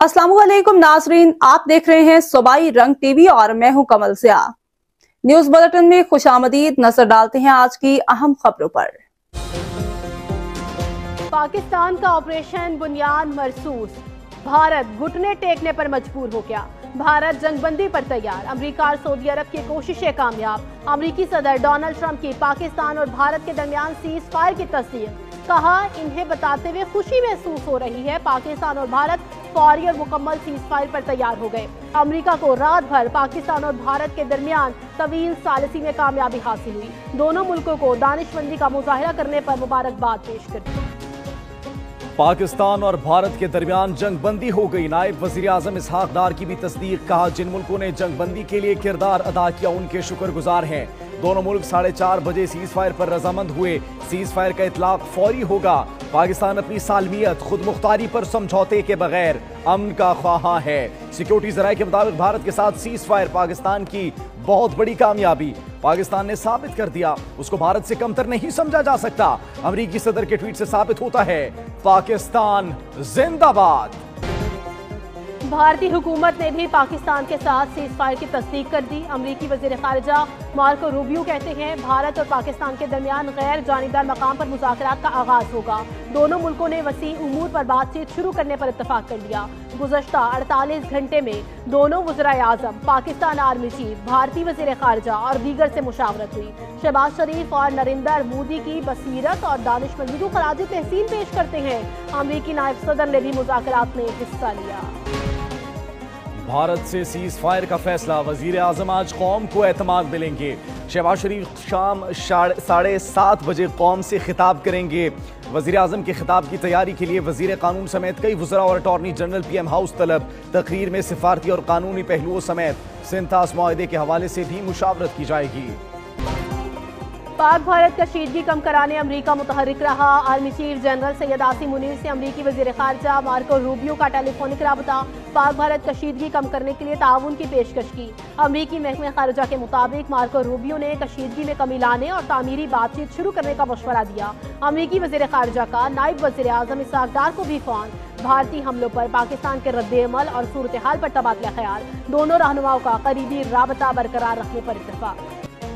अस्सलाम वालेकुम नाजरीन, आप देख रहे हैं सूबाई रंग टीवी और मैं हूं कमल ज़िया। न्यूज बुलेटिन में खुशामदीद। नजर डालते हैं आज की अहम खबरों पर। पाकिस्तान का ऑपरेशन बुनियाद मरसूस, भारत घुटने टेकने पर मजबूर हो गया। भारत जंगबंदी पर तैयार, अमेरिका और सऊदी अरब की कोशिशें कामयाब। अमेरिकी सदर डोनाल्ड ट्रंप की पाकिस्तान और भारत के दरमियान सीज फायर की तस्दीक। कहा, इन्हें बताते हुए खुशी महसूस हो रही है। पाकिस्तान और भारत फौरी और मुकम्मल सीज फायर पर तैयार हो गए। अमेरिका को रात भर पाकिस्तान और भारत के दरमियान तवील सालिसी में कामयाबी हासिल हुई। दोनों मुल्कों को दानिशमंदी का मुजाहिरा करने पर मुबारकबाद पेश करती। पाकिस्तान और भारत के दरमियान जंगबंदी हो गई। नायब वजीर आजम इसहाक डार की भी तस्दीक। कहा, जिन मुल्कों ने जंगबंदी के लिए किरदार अदा किया उनके शुक्रगुजार हैं। दोनों मुल्क 4:30 बजे सीज फायर पर रजामंद हुए। सीज फायर का इतलाक फौरी होगा। पाकिस्तान अपनी सालमियत खुद मुख्तारी पर समझौते के बगैर अमन का ख्वाहा है। सिक्योरिटी जराये के मुताबिक भारत के साथ सीज फायर पाकिस्तान की बहुत बड़ी कामयाबी। पाकिस्तान ने साबित कर दिया उसको भारत से कमतर नहीं समझा जा सकता। अमेरिकी सदर के ट्वीट से साबित होता है, पाकिस्तान जिंदाबाद। भारतीय हुकूमत ने भी पाकिस्तान के साथ सीज फायर की तस्दीक कर दी। अमेरिकी वजीर खारजा मार्को रूबियो कहते हैं, भारत और पाकिस्तान के दरमियान गैर जानिबदार मकाम पर मुज़ाकरात का आगाज होगा। दोनों मुल्कों ने वसी उमूर पर बातचीत शुरू करने पर इत्तफाक कर लिया। गुज़श्ता 48 घंटे में दोनों वज़राए आज़म, पाकिस्तान आर्मी चीफ, भारतीय वजीर खारजा और दीगर से मुशावरत हुई। शहबाज शरीफ और नरेंद्र मोदी की बसीरत और दानिशमंदी को खराज तहसीन पेश करते हैं। अमेरिकी नायब सदर ने भी मुज़ाकरात में हिस्सा लिया। भारत से सीज फायर का फैसला, वजीर आजम आज कौम को एतमाद मिलेंगे। शहबाज शरीफ शाम 7:30 बजे कौम से खिताब करेंगे। वजीर आजम के खिताब की तैयारी के लिए वजीर कानून समेत कई वज़रा और अटॉर्नी जनरल PM हाउस तलब। तकरीर में सिफारती और कानूनी पहलुओं समेत सिंतास मुआहदे के हवाले से भी मुशावरत की जाएगी। पाक भारत कशीदगी कम कराने अमेरिका मुतहरिक रहा। Army chief general Syed Asim Munir से अमेरिकी वजीर खारजा मार्को रूबियो का टेलीफोनिक राबता। पाक भारत कशीदगी कम करने के लिए ताउन की पेशकश की। अमेरिकी महकमे खारजा के मुताबिक मार्को रूबियो ने कशीदगी में कमी लाने और तामीरी बातचीत शुरू करने का मशवरा दिया। अमेरिकी वजीर खारजा का नायब वजीर आजम इसहाक डार को भी फोन। भारतीय हमलों पर पाकिस्तान के रद्द-ए-अमल और सूरत हाल पर तबादला ख्याल। दोनों रहनुमाओं का करीबी राबता बरकरार रखने पर इत्तेफाक।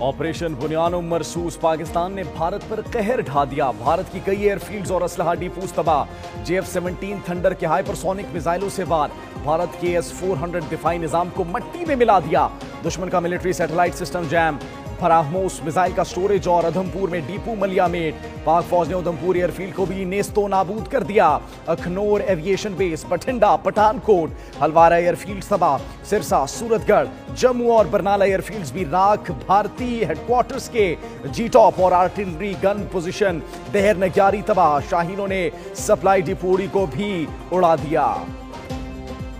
ऑपरेशन बुनियाद मरसूस, पाकिस्तान ने भारत पर कहर ढा दिया। भारत की कई एयरफील्ड्स और असलहा डिपोज तबाह। JF-17 थंडर के हाइपरसोनिक मिसाइलों से वार। भारत के S-400 दिफाई निजाम को मट्टी में मिला दिया। दुश्मन का military satellite system jam. BrahMos missile का स्टोरेज और उधमपुर में डिपो मलियामेट। पाक फौज ने उधमपुर एयरफील्ड को भी नेस्तो नाबूद कर दिया। Akhnoor aviation base, Bathinda, Pathankot, Halwara airfield तबाह। सिरसा, सूरतगढ़, जम्मू और बरनाला एयरफील्ड्स भी राख। भारतीय हेडक्वार्टर्स के G-टॉप और आर्टिलरी गन पोजीशन देहर नग्यारी तबाह। शाहीनों ने सप्लाई डिपोड़ी को भी उड़ा दिया।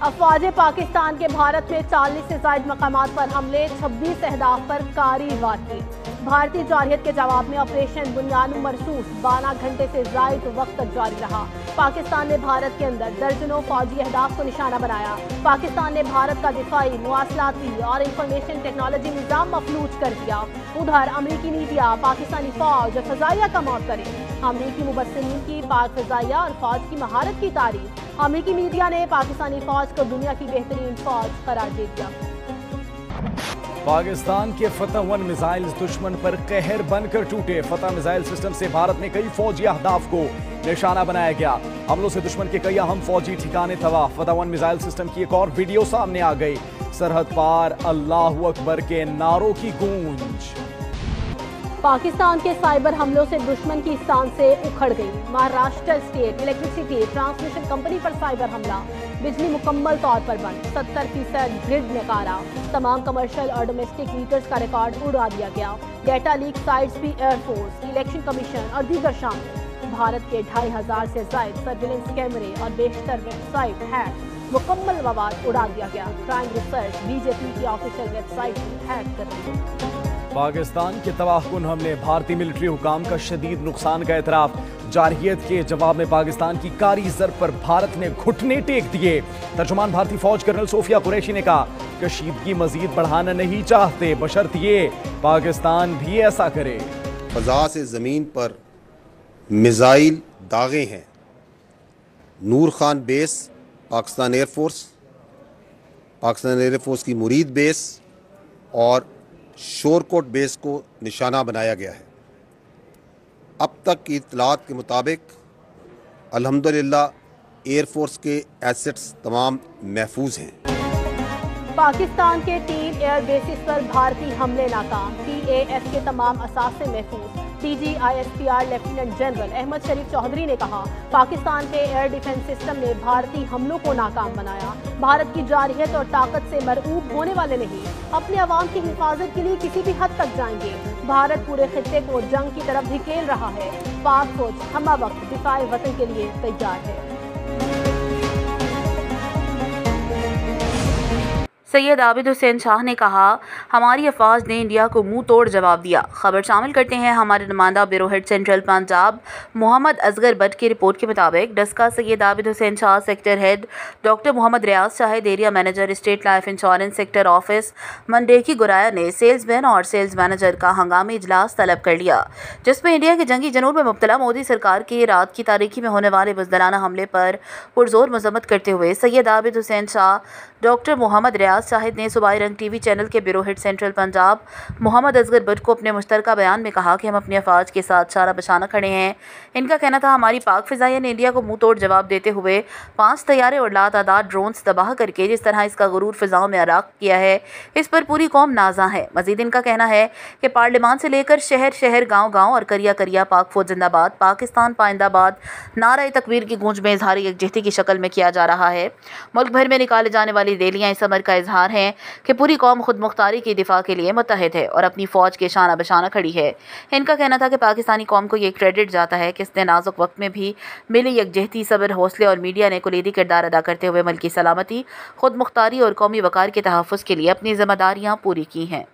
अफवाज पाकिस्तान के भारत में 40 से ज्यादा मकामात पर हमले, 26 अहदाफ पर कारी वारदात। भारतीय जारहियत के जवाब में ऑपरेशन बुनियाद मरसूस 12 घंटे से ज्यादा वक्त तक जारी रहा। पाकिस्तान ने भारत के अंदर दर्जनों फौजी अहदाफ को निशाना बनाया। पाकिस्तान ने भारत का दिफाई, मुआसलाती और इंफॉर्मेशन टेक्नोलॉजी निजाम मफलूज कर दिया। उधर अमेरिकी मीडिया पाकिस्तानी फौज और फजाइया का मौत करे। अमेरिकी मुबस्सिरीन की पाक फजाइया और फौज की महारत की तारीफ। अमेरिकी मीडिया ने पाकिस्तानी फौज को दुनिया की बेहतरीन फौज करार दे दिया। पाकिस्तान के फतह 1 मिसाइल दुश्मन पर कहर बनकर टूटे। फतह मिसाइल सिस्टम से भारत में कई फौजी अहदाफ को निशाना बनाया गया। हमलों से दुश्मन के कई अहम फौजी ठिकाने तबाह। फतह 1 मिसाइल सिस्टम की एक और वीडियो सामने आ गई। सरहद पार अल्लाहू अकबर के नारों की गूंज। पाकिस्तान के साइबर हमलों से दुश्मन की शान से उखड़ गई। Maharashtra state electricity transmission company पर साइबर हमला। बिजली मुकम्मल तौर पर बंद। 70% ग्रिड नकारा। तमाम कमर्शियल और डोमेस्टिक मीटर्स का रिकॉर्ड उड़ा दिया गया। डेटा लीक साइट्स भी एयरफोर्स, इलेक्शन कमीशन और दीगर शामिल। भारत के 2500 से ज्यादा सर्विलेंस कैमरे और बेशतर वेबसाइट हैक। मुकम्मल मवाद उड़ा दिया गया। क्राइम रिसर्च BJP की ऑफिशियल वेबसाइट हैक कर दी। पाकिस्तान के तबाहकुन हमले, भारतीय मिलिट्री हुकाम का शदीद नुकसान का एतराफ। जारहियत के जवाब में पाकिस्तान की कारी ज़रब पर भारत ने घुटने टेक दिए। तर्जुमान भारतीय फौज कर्नल सोफिया कुरैशी ने कहा, कशीदगी मजीद बढ़ाना नहीं चाहते, बशर्त ये पाकिस्तान भी ऐसा करे। फजा से ज़मीन पर मिसाइल दागे हैं। नूर खान बेस पाकिस्तान एयरफोर्स की मुरीद बेस और शोरकोट बेस को निशाना बनाया गया है। अब तक की इत्तलात के मुताबिक अल्हम्दुलिल्लाह एयरफोर्स के एसेट्स तमाम महफूज हैं। पाकिस्तान के 3 एयर बेसिस पर भारतीय हमले नाकाम, PAF के तमाम असासे महफूज। DGISPR लेफ्टिनेंट जनरल अहमद शरीफ चौधरी ने कहा, पाकिस्तान के एयर डिफेंस सिस्टम ने भारतीय हमलों को नाकाम बनाया। भारत की जारहियत और ताकत से मरऊब होने वाले नहीं, अपने अवाम की हिफाजत के लिए किसी भी हद तक जाएंगे। भारत पूरे खित्ते को जंग की तरफ धकेल रहा है। पाक फौज हमा वक्त दिफाए वतन के लिए तैयार है। सैयद आबिद हुसैन शाह ने कहा, हमारी अफवाज ने इंडिया को मुंह तोड़ जवाब दिया। खबर शामिल करते हैं हमारे नुमाइंदा bureau head central Punjab Mohammad Asghar Butt की रिपोर्ट के मुताबिक Daska Syed Abid Hussain Shah sector head doctor Mohammad Riaz Shahid area manager State Life Insurance sector office Mandeki Goraya ने सेल्समैन और सेल्स मैनेजर का हंगामी इजलास तलब कर लिया, जिसमें इंडिया के जंगी जनून में मुब्तला मोदी सरकार की रात की तारीखी में होने वाले बुज़दिलाना हमले पर पुरजोर मजम्मत करते हुए सैयद आबिद हुसैन शाह डॉक्टर मोहम्मद रियाज शाहिद ने सूबाई रंग टीवी चैनल के bureau head central Punjab Mohammad Asghar Butt को अपने मुश्तरका बयान में कहा कि हम अपनी अफवाज के साथ शारा बशाना खड़े हैं। इनका कहना था, हमारी पाक फिजाइया ने इंडिया को मुंह तोड़ जवाब देते हुए 5 तैयारे और लातादाद ड्रोन्स तबाह करके जिस तरह इसका गुरूर फिजाओं में अराक किया है, इस पर पूरी कौम नाजा है। मजीद इनका कहना है कि पार्लियामान से लेकर शहर शहर गाँव गाँव और करिया करिया पाक फौज जिंदाबाद, पाकिस्तान पाइंदाबाद नारा तकबीर की गूंज में इजहार यकजहती की शक्ल में किया जा रहा है। मुल्क भर में निकाले जाने वाली रैलियां इस अमर का इजहार हैं कि पूरी कौम खुद मुख्तारी की दिफा के लिए मुत्तहिद है और अपनी फौज के शाना बशाना खड़ी है। इनका कहना था कि पाकिस्तानी कौम को ये क्रेडिट जाता है कि इसने नाजुक वक्त में भी मिली यकजहती, सब्र, हौसले और मीडिया ने कुलीदी किरदार अदा करते हुए मुल्क की सलामती, खुद मुख्तारी और कौमी वकार के तहफ़्फ़ुज़ के लिए अपनी जिम्मेदारियाँ पूरी की हैं।